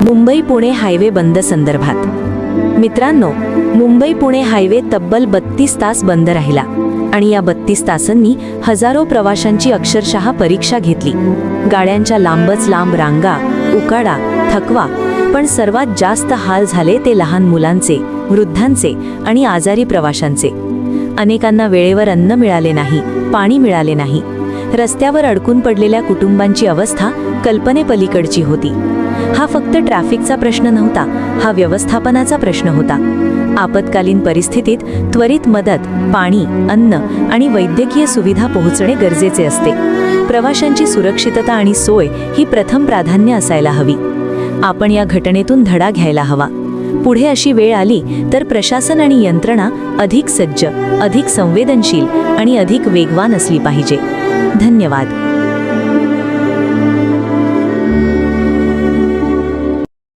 Mumbai Pune highway बंद संदर्भात। मित्रांनो, मुंबई पुणे हायवे तब्बल 32 तास बंद राहिला आणि या 32 तासांनी हजारो प्रवाशांची अक्षरशः परीक्षा घेतली। गाड्यांच्या लांबच लांब रांगा, उकाडा, थकवा, पण सर्वात जास्त हाल झाले ते लहान मुलांचे, वृद्धांचे आणि आजारी प्रवाशांचे। अनेकांना वेळेवर अन्न मिळाले नाही, पाणी मिळाले नाही। रस्त्यावर अडकून पडलेल्या कुटुंबांची अवस्था कल्पनेपलीकडची होती। हा फक्त ट्रॅफिकचा प्रश्न नव्हता, हा व्यवस्थापनाचा प्रश्न होता। आपत्कालीन परिस्थितीत त्वरित मदत, पाणी, अन्न आणि वैद्यकीय सुविधा पोहोचणे गरजेचे असते। प्रवाशांची सुरक्षितता आणि सोय ही प्रथम प्राधान्य असायला हवी। आपण या घटनेतून धडा घ्यायला हवा। पुढे अशी वेळ आली तर प्रशासन आणि यंत्रणा अधिक सज्ज, अधिक संवेदनशील आणि अधिक वेगवान असली पाहिजे। धन्यवाद।